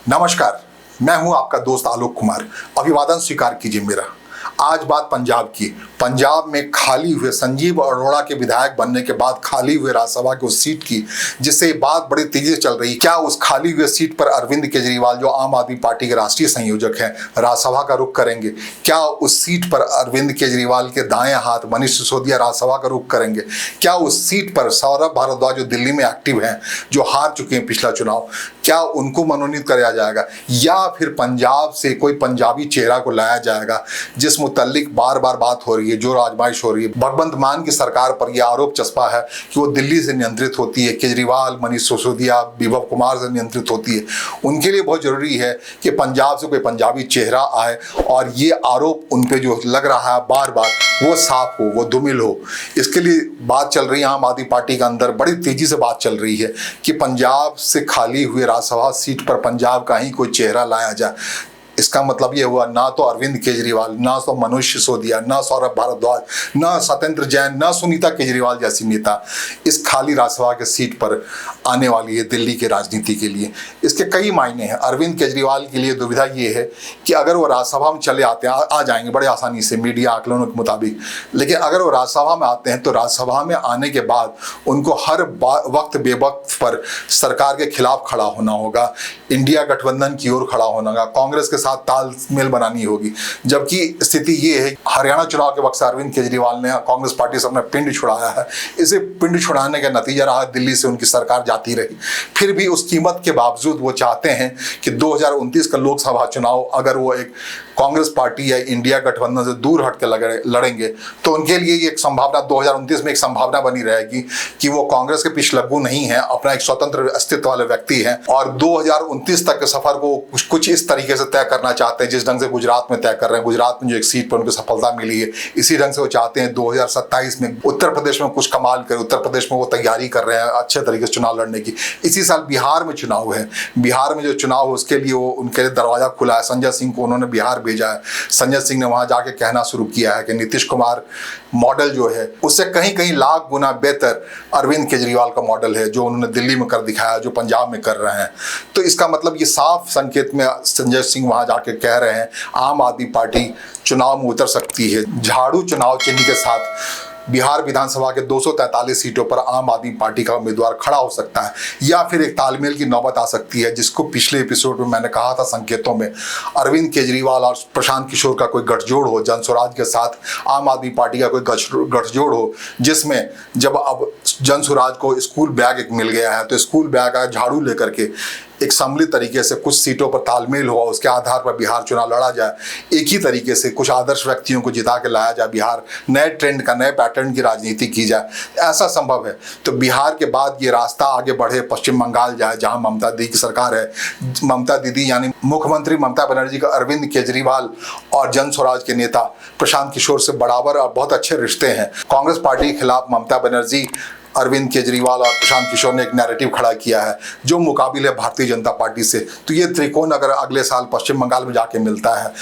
नमस्कार, मैं हूं आपका दोस्त आलोक कुमार। अभिवादन स्वीकार कीजिए मेरा। आज बात पंजाब की। पंजाब में खाली हुए संजीव अरोड़ा के विधायक बनने के बाद खाली हुए राज्यसभा की उस सीट की, जिससे बात बड़ी तेजी से चल रही है। क्या उस खाली हुए सीट पर अरविंद केजरीवाल, जो आम आदमी पार्टी के राष्ट्रीय संयोजक हैं, राज्यसभा का रुख करेंगे? क्या उस सीट पर अरविंद केजरीवाल के दाएं हाथ मनीष सिसोदिया राज्यसभा का रुख करेंगे? क्या उस सीट पर सौरभ भारद्वाज, जो दिल्ली में एक्टिव हैं, जो हार चुके हैं पिछला चुनाव, क्या उनको मनोनीत कराया जाएगा? या फिर पंजाब से कोई पंजाबी चेहरा को लाया जाएगा, जिस मुतल्लिक बार बार बात हो रही है, जो आजमाइश हो रही है? भगवंत मान की सरकार पर यह आरोप चस्पा है कि वो दिल्ली से नियंत्रित होती है, केजरीवाल, मनीष सिसोदिया, विभव कुमार से नियंत्रित होती है। उनके लिए बहुत जरूरी है कि पंजाब से कोई पंजाबी चेहरा आए और ये आरोप उन पे जो लग रहा है बार बार, वो साफ हो, वो धूमिल हो। इसके लिए बात चल रही है आम आदमी पार्टी के अंदर, बड़ी तेजी से बात चल रही है कि पंजाब से खाली हुए राज्यसभा सीट पर पंजाब का ही कोई चेहरा लाया जाए। इसका मतलब ये हुआ, ना तो अरविंद केजरीवाल, ना तो मनीष सिसोदिया, ना सौरभ भारद्वाज, ना सत्येंद्र जैन, ना सुनीता केजरीवाल जैसी नेता इस खाली राज्यसभा के सीट पर आने वाली है दिल्ली के राजनीति के लिए। इसके कई मायने हैं। अरविंद केजरीवाल के लिए दुविधा ये है कि अगर वो राज्यसभा में चले आते हैं, आ जाएंगे बड़े आसानी से मीडिया आकलनों के मुताबिक, लेकिन अगर वो राज्यसभा में आते हैं तो राज्यसभा में आने के बाद उनको हर वक्त बेवक्त पर सरकार के खिलाफ खड़ा होना होगा, इंडिया गठबंधन की ओर खड़ा होना होगा, कांग्रेस के साथ तालमेल बनानी होगी। जबकि स्थिति ये है, हरियाणा चुनाव के वक्त अरविंद केजरीवाल ने कांग्रेस पार्टी से अपना पिंड छुड़ाया है। इसे पिंड छुड़ाने का नतीजा रहा, दिल्ली से उनकी सरकार जाती रही। फिर भी उस कीमत के बावजूद वो चाहते हैं कि 2029 का लोकसभा चुनाव अगर वो एक कांग्रेस पार्टी या इंडिया गठबंधन से दूर हट के लड़ेंगे तो उनके लिए ये एक संभावना 2029 में एक संभावना बनी रहेगी कि वो कांग्रेस के पिछलग्गू नहीं है, अपना एक स्वतंत्र अस्तित्व वाले व्यक्ति हैं और 2029 तक के सफर को कुछ इस तरीके से तय करना चाहते हैं जिस ढंग से गुजरात में तय कर रहे हैं। गुजरात में जो एक सीट पर उनको सफलता मिली है, इसी ढंग से वो चाहते हैं 2027 में उत्तर प्रदेश में कुछ कमाल करें। उत्तर प्रदेश में वो तैयारी कर रहे हैं अच्छे तरीके से चुनाव लड़ने की। इसी साल बिहार में चुनाव है, बिहार में जो चुनाव है उसके लिए वो उनके लिए दरवाजा खुला है। संजय सिंह को उन्होंने बिहार भेजा है। संजय सिंह ने वहां जाके कहना शुरू किया है कि नीतीश कुमार मॉडल जो है उससे कहीं कहीं लाख गुना बेहतर अरविंद केजरीवाल का मॉडल है, जो उन्होंने दिल्ली में कर दिखाया, जो पंजाब में कर रहे हैं। तो इसका मतलब ये साफ संकेत में संजय सिंह वहां जाके कह रहे हैं आम आदमी पार्टी चुनाव में उतर सकती है। झाड़ू चुनाव चिन्ह के साथ बिहार विधानसभा के 243 सीटों पर आम आदमी पार्टी का उम्मीदवार खड़ा हो सकता है, या फिर एक तालमेल की नौबत आ सकती है, जिसको पिछले एपिसोड में मैंने कहा था संकेतों में, अरविंद केजरीवाल और प्रशांत किशोर का कोई गठजोड़ हो, जनसुराज के साथ आम आदमी पार्टी का कोई गठजोड़ हो, जिसमें जब अब जनसुराज को स्कूल बैग एक मिल गया है तो स्कूल बैग झाड़ू लेकर के एक सम्मिलित तरीके से कुछ सीटों पर तालमेल हुआ, उसके आधार पर बिहार चुनाव लड़ा जाए। एक ही तरीके से कुछ आदर्श व्यक्तियों को जिता के लाया जाए, बिहार नए ट्रेंड का, नए पैटर्न की राजनीति की जाए, ऐसा संभव है। तो बिहार के बाद ये रास्ता आगे बढ़े, पश्चिम बंगाल जाए जहां ममता दीदी की सरकार है। ममता दीदी यानी मुख्यमंत्री ममता बनर्जी का अरविंद केजरीवाल और जनसुराज के नेता प्रशांत किशोर से बराबर और बहुत अच्छे रिश्ते हैं। कांग्रेस पार्टी के खिलाफ ममता बनर्जी, अरविंद केजरीवाल और प्रशांत किशोर ने एक नैरेटिव खड़ा किया है जो मुकाबिल है भारतीय जनता पार्टी से। तो ये त्रिकोण अगर अगले साल पश्चिम बंगाल में जाके मिलता है,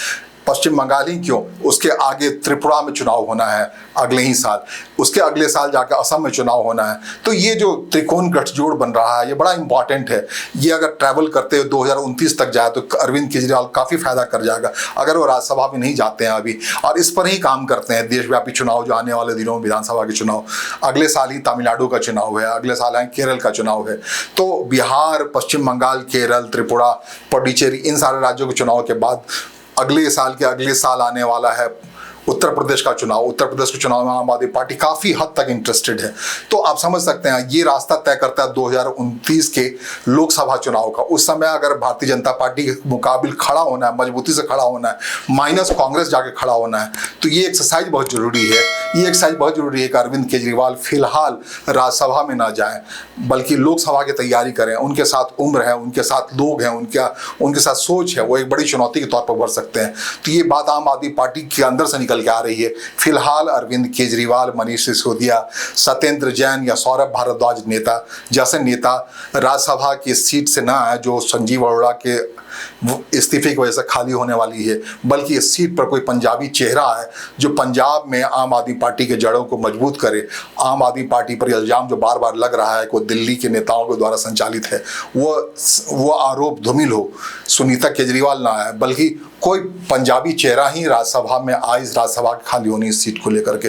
पश्चिम बंगाल ही क्यों, उसके आगे त्रिपुरा में चुनाव होना है अगले ही साल, उसके अगले साल जाकर असम में चुनाव होना है। तो ये जो त्रिकोण गठजोड़ बन रहा है ये बड़ा इंपॉर्टेंट है। ये अगर ट्रैवल करते हुए 2029 तक जाए तो अरविंद केजरीवाल काफ़ी फायदा कर जाएगा अगर वो राज्यसभा में नहीं जाते हैं अभी, और इस पर ही काम करते हैं। देशव्यापी चुनाव जो आने वाले दिनों में, विधानसभा के चुनाव, अगले साल ही तमिलनाडु का चुनाव है, अगले साल है केरल का चुनाव है। तो बिहार, पश्चिम बंगाल, केरल, त्रिपुरा, पुडुचेरी, इन सारे राज्यों के चुनाव के बाद अगले साल आने वाला है उत्तर प्रदेश का चुनाव। उत्तर प्रदेश के चुनाव में आम आदमी पार्टी काफ़ी हद तक इंटरेस्टेड है। तो आप समझ सकते हैं ये रास्ता तय करता है 2029 के लोकसभा चुनाव का। उस समय अगर भारतीय जनता पार्टी के मुकाबिल खड़ा होना है, मजबूती से खड़ा होना है, माइनस कांग्रेस जाके खड़ा होना है, तो ये एक्सरसाइज बहुत जरूरी है। ये एक्सरसाइज बहुत जरूरी है कि अरविंद केजरीवाल फिलहाल राज्यसभा में ना जाएं, बल्कि लोकसभा की तैयारी करें। उनके साथ उम्र है, उनके साथ लोग हैं, उनके साथ सोच है, वो एक बड़ी चुनौती के तौर पर उभर सकते हैं। तो ये बात आम आदमी पार्टी के अंदर से निकल निकल के आ रही है। फिलहाल अरविंद केजरीवाल, मनीष सिसोदिया, सत्येंद्र जैन या सौरभ भारद्वाज नेता जैसे नेता राज्यसभा की सीट से ना आए जो संजीव अरोड़ा के इस्तीफे की वजह से खाली होने वाली है, बल्कि इस सीट पर कोई पंजाबी चेहरा है जो पंजाब में आम आदमी पार्टी के जड़ों को मजबूत करे। आम आदमी पार्टी पर इल्जाम जो बार बार लग रहा है कि वो दिल्ली के नेताओं के द्वारा संचालित है, वो आरोप धूमिल हो। सुनीता केजरीवाल ना आए, बल्कि कोई पंजाबी चेहरा ही राज्यसभा में आए, इस राज्यसभा खाली होनी इस सीट को लेकर के।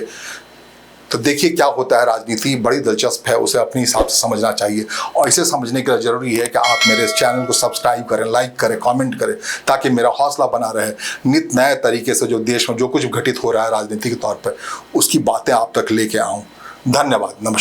तो देखिए क्या होता है, राजनीति बड़ी दिलचस्प है, उसे अपने हिसाब से समझना चाहिए। और इसे समझने के लिए जरूरी है कि आप मेरे इस चैनल को सब्सक्राइब करें, लाइक करें, कमेंट करें, ताकि मेरा हौसला बना रहे। नित नए तरीके से जो देश में जो कुछ घटित हो रहा है राजनीति के तौर पर, उसकी बातें आप तक लेके आऊँ। धन्यवाद, नमस्कार।